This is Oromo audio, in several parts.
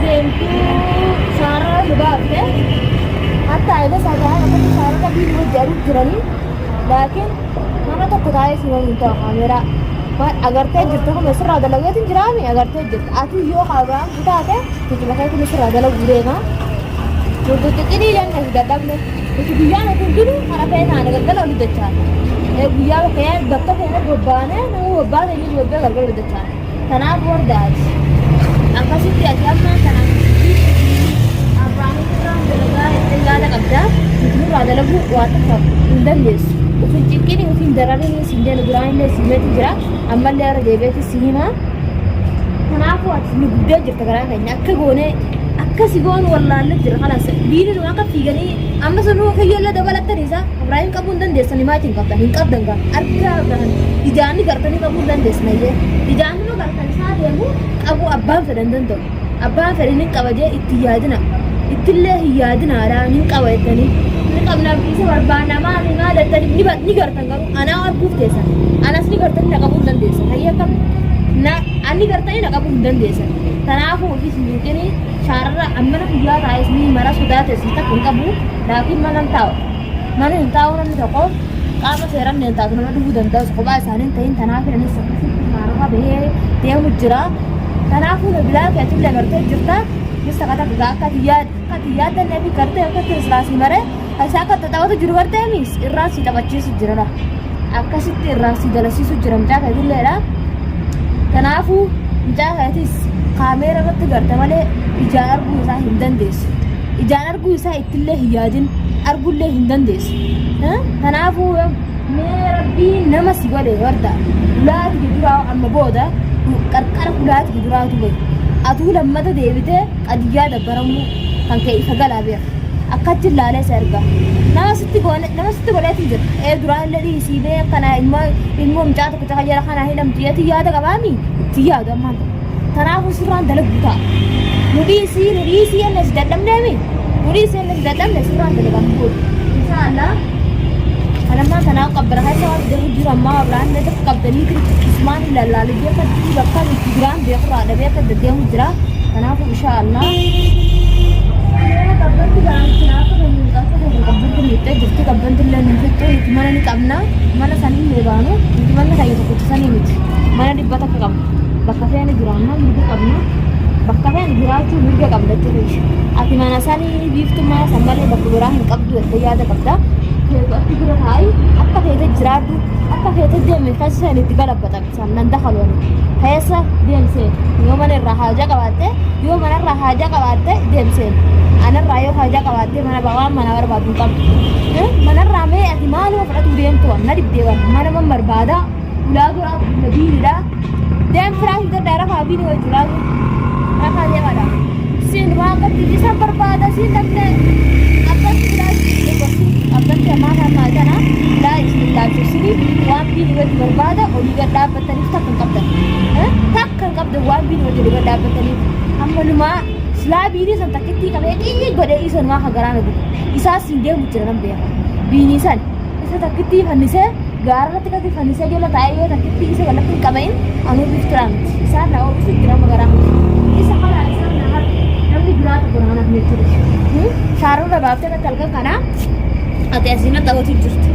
deemtu shaarra dhugaafte hatta ayda sagaa namatti shaarra qabii hojjetu jiranii laakiin nama tokko taa'ee si waliin ta'u kaameeraa agartee jirtu kun sirraa dalageetiin jiraami agartee jirtu ati yoo kaabaan kutaate nuti bakka kun sirraa dalaguu deema nuti xiqqii janne dadhabne nuti guyyaan kun duru kana fe'ee taane galgala oli dachaan guyyaa bakka bakka fe'ee bobbaane nama bobbaane inni bobbee galgala oli dachaan kanaaf wardaati akkasitti ati amma kanaaf abbaan irraa dalagaa itti yaada qabda nuti irraa dalaguu waan tokko hin dandeessu ufin ciqqini ufin dararanii sindeen duraan illee simeeti jira ammallee irra deebi'eeti si hima kanaafuu ati nu guddee jirta garaa keenya akka goonee akkasi goonu wallaallee jira kalaas biiriin waan akka fiiganii amma sunuu kiyyoollee dabalattaniisa Ibrahim qabuu hin dandeessan himaatiin qabdan hin qabdan gaa argaa qabdan ijaanni gartanii qabuu hin dandeessan illee ijaanni nu gartan isaa deemu qabuu abbaan fedhan danda'u abbaan fedhan hin qaba jee itti yaadina ittillee hin yaadinaadhaan hin qaba jettanii ni qabnaaf isa barbaanna maali maal jettanii ni gartan garuu anaa arguuf teessan anas ni gartanii na qabuu hin dandeessan hayyee akkam na ani gartanii na qabuu hin dandeessan kanaafuu ofii sindiqinii shaarra ammana guyyaa taa'es ni mara sodaates takka hin qabu laakiin mana hin taa'u namni tokko qaama seeran hin taatu nama dhufuu danda'us kophaa isaanii ta'in tanaaf jedhanis akkasitti shaarra bahee deemu jira kanaafuu na bilaa keetillee gartee jirta mista kata bugaa akka yaadannee fi gartee akka tirislaasii maree isaa akka taphatu jiru gartee mis irraa si taphachiisu jirara akkasitti irraa si dalasiisu jira mucaa keetilledha kanaafuu mucaa keetis kaameera irratti garte malee ijaan arguu isaa hin dandeessu ijaan arguu isaa ittillee hin yaadin arguullee hin dandeessu kanaafuu mee rabbiin nama si godhe warda ulaati giduraa amma booda qarqara ulaati giduraatu bahe atuu lammata deebitee qadiyyaa dabbaramuu kan ka'e isa galaa beeka akkatti ilaalee isa erga nama sitti godheetiin jira duraan illee dhiisiibee akkana ilmoo mucaa tokko caka jala kanaa hidhamtiyeeti yaada qabaami itti yaadu ammaan kanaafuu sirraan dalaguu ta'a nu dhiisii enne si dadhabneemi nu dhiisii enne si dadhabne sirraan dalagaan godhu insaallah kanammaan kanaaf qabbara keessa waan deemu jiru ammaa biraan illee tokko qabdanii ismaan ilallaalee beeka bakka itti biraan beekurraa dhabee akka deddeemu jira kanaafuu insaallah qabbanti gaantiin akka fayyuu qaasa fayyuu qabbanti miidhee jirti qabbanti illee nu fixxee nuti mana ni qabna mana sanii ni baanu nuti mana kayya tokkotti sanii miti mana dhibba takka qabna bakka feene jiraanna mirga qabna bakka feene jiraachuu mirga qabda jechuudha ati mana sanii biiftummaa san malee bakka biraa hin qabdu jettee yaada qabda ati bira taa'i akka feete jiraadhu akka feete deeme keessa seen itti galabbatan isaan nan dakaloon keessa deemseen yoo mana irraa haajaa qabaatte deemseen anarraa yoo haajaa qabaatte mana waan mana barbaadu hin qabdu manarraa mee ati maaluma fudhatu deemtu na dibdeewan mana man barbaada ulaa duraa biinidha deem firaa hin gaddaa rafaa biini wajju rafaa deemadha siin waan qabdi isa barbaada siin dhabne abbatti ammaa kanaa kana laa isin laachifsini waan biini wajju barbaada olii gad dhaabbataniif takka hin qabdan waan biini wajju gad dhaabbataniif ammanumaa silaa biinii san takkitti qabee xiyyi godhee isan waa hagaraana gudu isaas hin deemu jira nan beeka biinii san isa takkitti fannisee gaarratti kati fannisee jala taa'ee yoo takkitti isa galatti hin qabain anuu biftiraan isaan na oomishu jira magaraa isa kanaa isaan na har namni biraatu goraanaaf jechuudha shaarroo baaftee kan talgan kanaa ati asina ta'utu jirti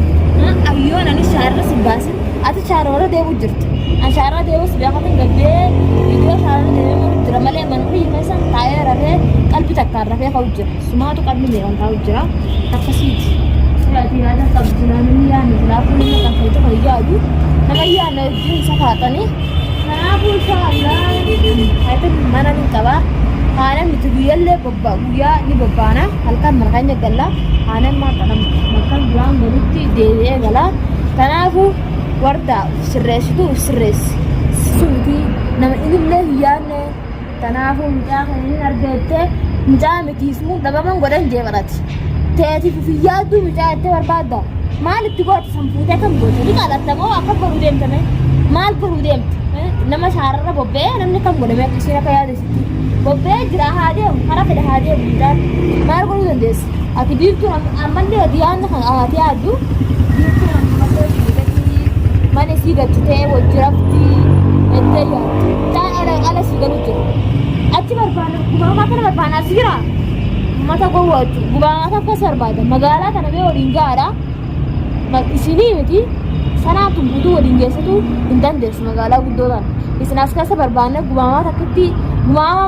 ayyoon anis shaarra sin baasin ati shaarroora deemu jirti an shaarra deemus beekatan gabbee iddoo shaarra deemu jira malee manuu himesan taa'ee rafee qalbi takkaan rafee ka'u jira sumaatu qalbi meeqan taa'u jira akkasiiti ati yaada qabdu namni yaadni laafuu nama kan ta'u tokko yaadu nama yaadna wajjin isa kaatanii kanaafuu inshallah hayatan mana ni qaba haana miti guyyaallee guyyaa ni bobbaana halkan marqanya galla haanan maaqanam malkan duraan galutti deebi'ee gala kanaafuu warda sirreessitu sirreessisuuti nama inillee hin yaadne kanaafuu mucaa kan hin argette mucaa mitiisuu dhabaman godhan jeebarati teetiif fiyyaaddu mucaa itti barbaadda maal itti gooti sanfuutee kan goote ni qaalattamoo akka baruu deemtame maal baruu deemte nama shaararra bobbee namni kan godhame akkasiin akka yaadesitti bobbee jira haa deemu kara fedhe haa deemu mucaan maal godhuu dandeessa ati biiftuu ammallee ati yaadna kan ati yaaddu biiftuu ammallee mana sii gachitee wajji raftii ettee yaaddu taan ala sii galuu jiru achi barbaada gubamaa kana barbaada asira mata gowwachu gubamaa akka sarbaada magaalaa kana mee waliin gaara isinii miti sanaatu guutuu waliin geessatu hin dandeessu magaalaa guddoodhaan isin as keessa barbaadne gubamaa takkatti gubamaa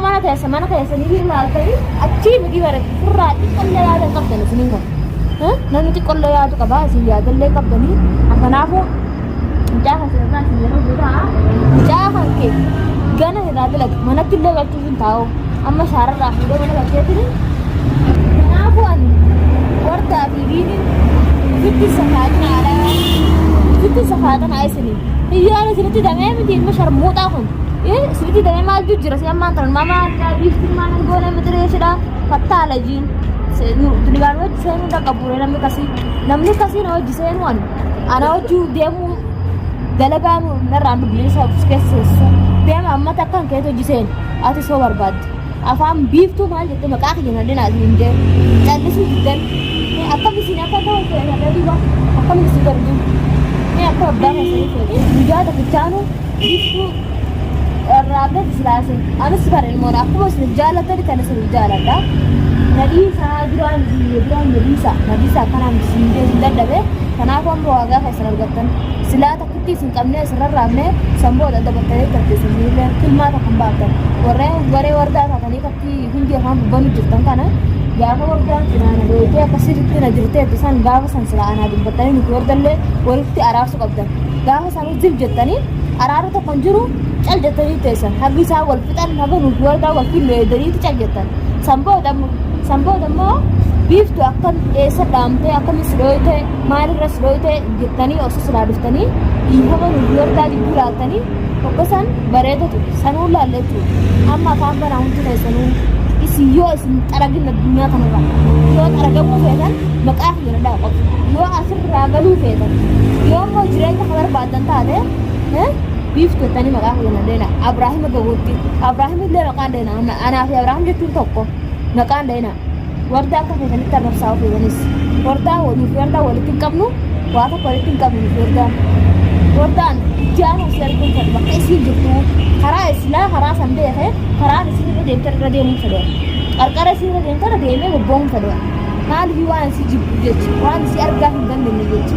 mana keessanii ilaaltanii achii miti bara furraa xiqqollee yaada qabdan isiniin kan namni xiqqollee yaadu qabaa isin yaadallee qabdanii akkanaafuu mucaa kan sirraa isin yeroo guutaa mucaa kan kee gana irraa dalatu manatti illee galchuuf hin taa'u amma shaararraa fuudhee mana galcheetiin kanaafuu ani wardaa fi biiniin fitti safaatan isinii hiyyaan isinitti damee miti ilma sharmuuxaa kun isinitti damee maal jira si ammaan tanan mama addaa biiftiin maan goone mitireeshidha fattaala jiin dunigaan wajji seenuu dhaqqabuure namni kasii na wajji seenuu ana wajji deemuu dalagaanu narraan dubbisa keessa deema amma takkan keetu hojii seen ati soo barbaadde afaan biiftuu maal jette maqaa kiyya nadheen asiin jee callisuu jiddan akkam isin akka ta'u fedhadha duuba akkam isin garguu akka abbaa keessanii fedhe guyyaa tokkichaanu biiftuu irraabdatti silaase anis bara ilmoon akkuma isin jaalatani kan isin jaaladha nadiisaa duraan nadiisaa akkanaan isin dadhabe kanaaf amma waagaa keessan argattan silaa takkitti isin qabnee asirrarraabnee samboodha dabattanii tarteessinillee filmaata kan baatan warree wardaa taatanii katti hundi afaan dubbanu jirtan kana gaafa wardaan sinaana dhootee akkasitti na jirteetti isaan gaafa san silaa anaa dubbattanii nuti wardallee walitti araarsu qabdan gaafa isaan hojjif jettanii araara tokkon jiru cal jettanii teessan haggi isaan wal fixan haga nuti wardaa wal filleedaniiti cal jettan samboodha immoo biiftu akkam eessa dhaamtee akkamis dhooyte maalirras dhooyte jettanii osoo silaa dhuftanii dhiifama nuti wardaa jidduu laaltanii hoggasan bareedatu sanuu laalleetu amma afaan banaa hundi keessanuu isin yoo isin xaragin addunyaa kanarra yoo xaragamuu feetan maqaa kiyya dhaa qotu yoo asirraa galuu feetan yoo immoo jireenya kan barbaadan taate biiftu jettanii maqaa kiyya nadheena Abrahaama gawwootti Abrahaama illee maqaan dheena anaa fi Abrahaam jechuun tokko maqaan dheena wardaa akka feetanitti arrabsaa feetanis wardaa walitti hin qabnu waa tokko walitti hin qabnu wardaan ijaan osoo arguun fedhu bakka isiin jirtu karaa islaa karaa san beekee karaan isin irra deemtan irra deemuun fedhu qarqara isin irra deemtan irra deemee bobba'uun fedhu maaliif waan isii jibbu jechi waan isii argaa hin dandeenye jechi